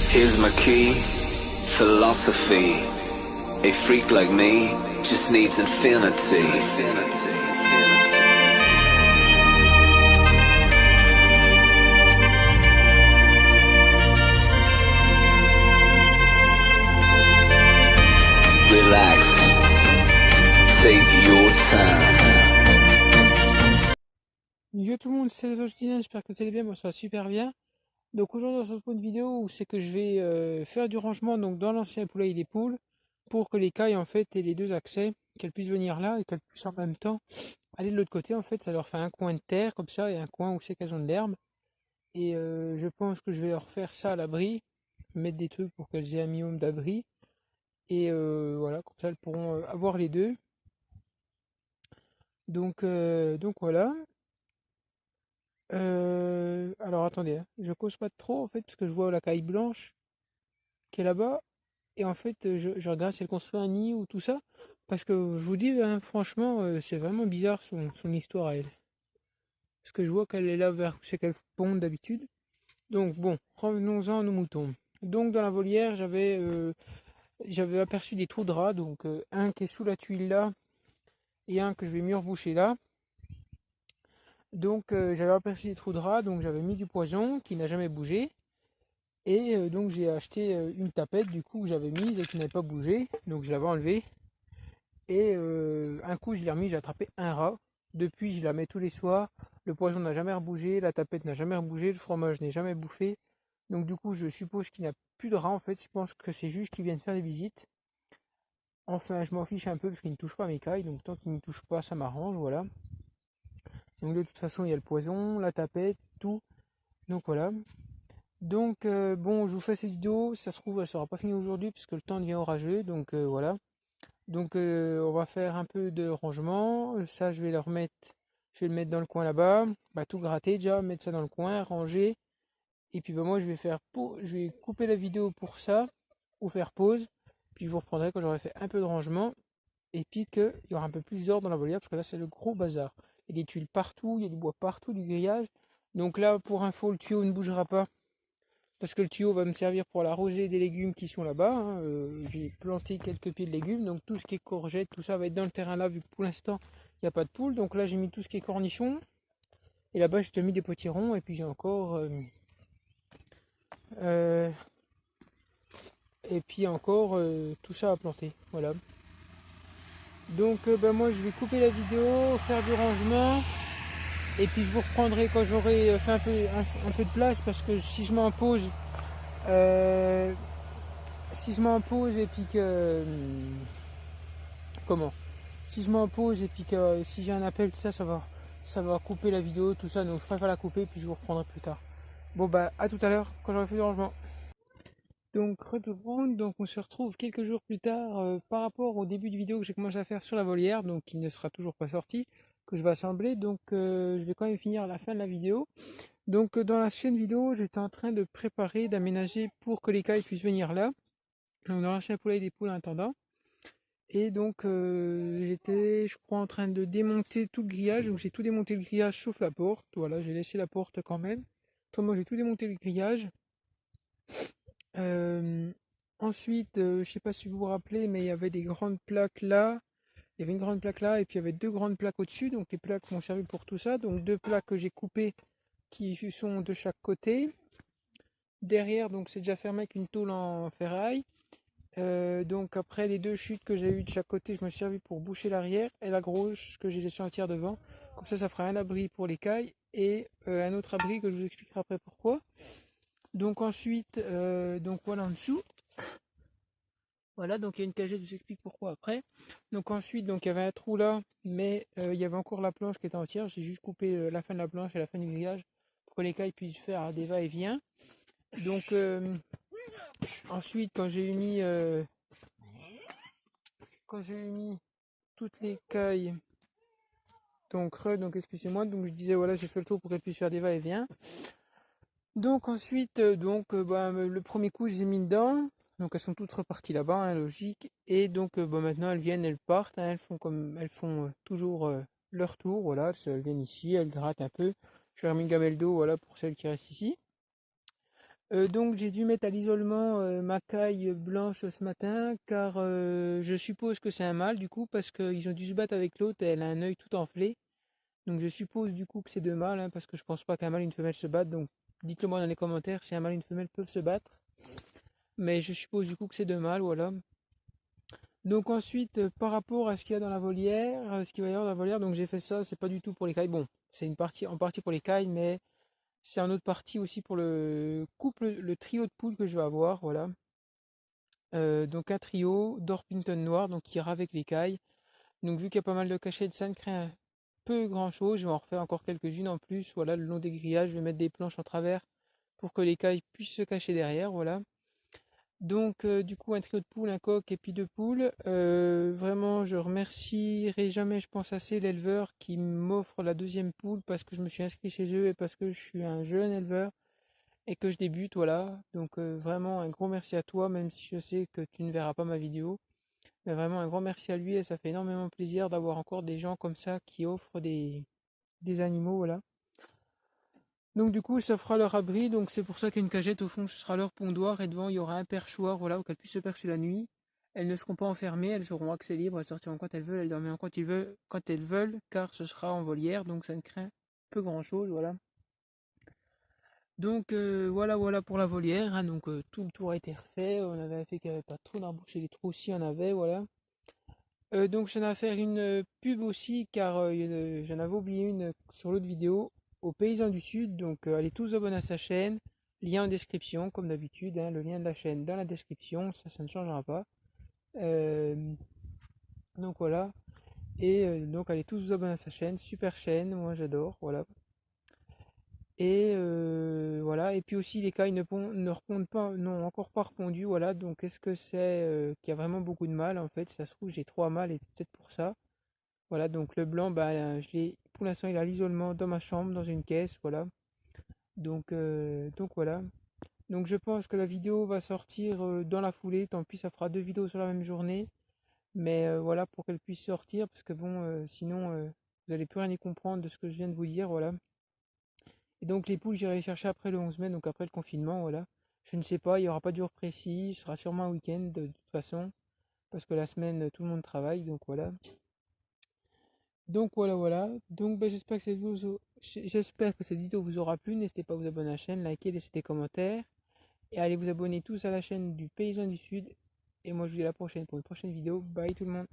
Here's my key, philosophy. A freak like me just needs infinity. Relax. Take your time. Yo tout le monde, c'est Logidien, j'espère que vous allez bien, moi ça va super bien. Donc aujourd'hui on se retrouve une vidéo où c'est que je vais faire du rangement donc dans l'ancien poulailler des poules pour que les cailles en fait aient les deux accès, qu'elles puissent venir là et qu'elles puissent en même temps aller de l'autre côté. En fait ça leur fait un coin de terre comme ça et un coin où c'est qu'elles ont de l'herbe. Et je pense que je vais leur faire ça à l'abri, mettre des trucs pour qu'elles aient un minimum d'abri. Et voilà, comme ça elles pourront avoir les deux. Donc voilà. Alors attendez, hein, je cause pas trop en fait, parce que je vois la caille blanche qui est là-bas, et en fait je regarde si elle construit un nid ou tout ça, parce que je vous dis, hein, franchement, c'est vraiment bizarre son histoire à elle. Parce que je vois qu'elle est là vers où c'est qu'elle pond d'habitude. Donc bon, revenons-en à nos moutons. Donc dans la volière, j'avais aperçu des trous de rats, donc un qui est sous la tuile là, et un que je vais mieux reboucher là. Donc j'avais aperçu des trous de rats, donc j'avais mis du poison qui n'a jamais bougé. Et donc j'ai acheté une tapette du coup que j'avais mise et qui n'avait pas bougé. Donc je l'avais enlevée. Et un coup je l'ai remis, j'ai attrapé un rat. Depuis je la mets tous les soirs. Le poison n'a jamais rebougé, la tapette n'a jamais rebougé, le fromage n'est jamais bouffé. Donc du coup je suppose qu'il n'y a plus de rats en fait. Je pense que c'est juste qu'ils viennent faire des visites. Enfin je m'en fiche un peu parce qu'ils ne touchent pas à mes cailles. Donc tant qu'ils n'y touchent pas ça m'arrange, voilà. Donc de toute façon il y a le poison, la tapette, tout. Donc voilà. Donc bon, je vous fais cette vidéo, ça se trouve elle sera pas finie aujourd'hui puisque le temps devient orageux, donc voilà. Donc on va faire un peu de rangement, ça je vais le mettre dans le coin là-bas, bah, tout gratter déjà, mettre ça dans le coin, ranger, et puis bah, moi je vais couper la vidéo pour ça, ou faire pause, puis je vous reprendrai quand j'aurai fait un peu de rangement, et puis qu'il y aura un peu plus d'ordre dans la volière, parce que là c'est le gros bazar. Il y a des tuiles partout, il y a du bois partout, du grillage, donc là pour info le tuyau ne bougera pas parce que le tuyau va me servir pour l'arroser des légumes qui sont là-bas, hein. J'ai planté quelques pieds de légumes, donc tout ce qui est courgettes, tout ça va être dans le terrain là, vu que pour l'instant, il n'y a pas de poules. Donc là, j'ai mis tout ce qui est cornichons. Et là-bas, j'ai déjà mis des potirons. Et puis j'ai encore... euh, et puis encore tout ça à planter. Voilà. Donc bah, moi, je vais couper la vidéo, faire du rangement. Et puis je vous reprendrai quand j'aurai fait un peu de place. Parce que si je m'en pose... si je m'en pose et puis que... Comment? Si je m'en pose et puis que si j'ai un appel, tout ça, ça va couper la vidéo, tout ça. Donc je préfère la couper puis je vous reprendrai plus tard. Bon bah à tout à l'heure quand j'aurai fait du rangement. Donc retour, donc on se retrouve quelques jours plus tard par rapport au début de vidéo que j'ai commencé à faire sur la volière, donc qui ne sera toujours pas sorti, que je vais assembler. Donc je vais quand même finir à la fin de la vidéo. Donc dans la chaîne vidéo, j'étais en train de préparer, d'aménager pour que les cailles puissent venir là. Donc dans l'ancien poulailler des poules en attendant. Et donc j'étais, je crois, en train de démonter tout le grillage. Donc j'ai tout démonté le grillage sauf la porte. Voilà, j'ai laissé la porte quand même. Autrement, j'ai tout démonté le grillage. Euh, Ensuite, je sais pas si vous vous rappelez, mais il y avait des grandes plaques là. Il y avait une grande plaque là et puis il y avait deux grandes plaques au-dessus. Donc les plaques m'ont servi pour tout ça. Donc deux plaques que j'ai coupées qui sont de chaque côté. Derrière, donc c'est déjà fermé avec une tôle en ferraille. Donc après les deux chutes que j'ai eues de chaque côté, je me suis servi pour boucher l'arrière et la grosse que j'ai laissée entière devant. Comme ça fera un abri pour les cailles et un autre abri que je vous expliquerai après pourquoi. Donc ensuite, donc voilà en dessous. Voilà, donc il y a une cagette, je vous explique pourquoi après. Donc ensuite, donc il y avait un trou là, mais il y avait encore la planche qui était entière. J'ai juste coupé la fin de la planche et la fin du grillage pour que les cailles puissent faire des va-et-vient. Donc ensuite, quand j'ai mis toutes les cailles donc excusez-moi, donc je disais voilà, j'ai fait le tour pour qu'elles puissent faire des va-et-vient. Donc ensuite le premier coup je les ai mis dedans, donc elles sont toutes reparties là-bas, hein, logique, et donc maintenant elles viennent, elles partent, hein, elles font toujours leur tour, voilà, elles viennent ici, elles grattent un peu. Je leur ai mis une gamelle d'eau, voilà, pour celles qui restent ici. Donc j'ai dû mettre à l'isolement ma caille blanche ce matin car je suppose que c'est un mâle du coup parce qu'ils ont dû se battre avec l'autre et elle a un œil tout enflé. Donc je suppose du coup que c'est deux mâles hein, parce que je pense pas qu'un mâle et une femelle se battent. Donc dites-le moi dans les commentaires si un mâle et une femelle peuvent se battre. Mais je suppose du coup que c'est deux mâles, voilà. Donc ensuite par rapport à ce qu'il y a dans la volière, ce qu'il va y avoir dans la volière, donc j'ai fait ça, c'est pas du tout pour les cailles. Bon, c'est une partie en partie pour les cailles, mais c'est en autre partie aussi pour le couple, le trio de poules que je vais avoir, voilà. Donc un trio d'Orpington noir, donc qui ira avec l'écaille. Donc vu qu'il y a pas mal de cachettes, ça ne craint peu grand chose. Je vais en refaire encore quelques-unes en plus. Voilà, le long des grillages, je vais mettre des planches en travers pour que l'écaille puisse se cacher derrière. Voilà. Donc du coup un trio de poules, un coq et puis deux poules. Vraiment je remercierai jamais, je pense assez, l'éleveur qui m'offre la deuxième poule parce que je me suis inscrit chez eux et parce que je suis un jeune éleveur et que je débute, voilà. Donc vraiment un gros merci à toi, même si je sais que tu ne verras pas ma vidéo. Mais vraiment un grand merci à lui et ça fait énormément plaisir d'avoir encore des gens comme ça qui offrent des animaux, voilà. Donc du coup ça fera leur abri, donc c'est pour ça qu'il y a une cagette au fond, ce sera leur pondoir et devant il y aura un perchoir, voilà, où qu'elles puissent se percher la nuit. Elles ne seront pas enfermées, elles auront accès libre, elles sortiront quand elles veulent, elles dormiront quand elles veulent, car ce sera en volière, donc ça ne craint peu grand chose, voilà. Donc voilà pour la volière, hein. Donc tout le tour a été refait, on avait fait qu'il n'y avait pas trop d'arbouches et les trous aussi on avait, voilà. Donc j'en ai à faire une pub aussi car j'en avais oublié une sur l'autre vidéo aux paysans du sud, donc allez tous abonner à sa chaîne, lien en description comme d'habitude, hein, le lien de la chaîne dans la description, ça ne changera pas. Euh, donc voilà, et donc allez tous vous abonner à sa chaîne, super chaîne, moi j'adore, voilà. Et voilà, et puis aussi les cailles ne répondent pas, non, encore pas répondu, voilà, donc est-ce que c'est qu'il y a vraiment beaucoup de mâles en fait, ça se trouve j'ai trois mâles et peut-être pour ça. Voilà, donc le blanc, bah, pour l'instant il est à l'isolement dans ma chambre, dans une caisse, voilà. Donc voilà. Donc je pense que la vidéo va sortir dans la foulée, tant pis ça fera deux vidéos sur la même journée. Mais voilà, pour qu'elle puisse sortir, parce que bon, sinon vous n'allez plus rien y comprendre de ce que je viens de vous dire, voilà. Et donc les poules, j'irai les chercher après le 11 mai, donc après le confinement, voilà. Je ne sais pas, il n'y aura pas de jour précis, ce sera sûrement un week-end de toute façon, parce que la semaine, tout le monde travaille, donc voilà. Donc voilà. Donc ben, j'espère que cette vidéo vous aura plu. N'hésitez pas à vous abonner à la chaîne, liker, laisser des commentaires. Et allez vous abonner tous à la chaîne du Paysan du Sud. Et moi je vous dis à la prochaine pour une prochaine vidéo. Bye tout le monde.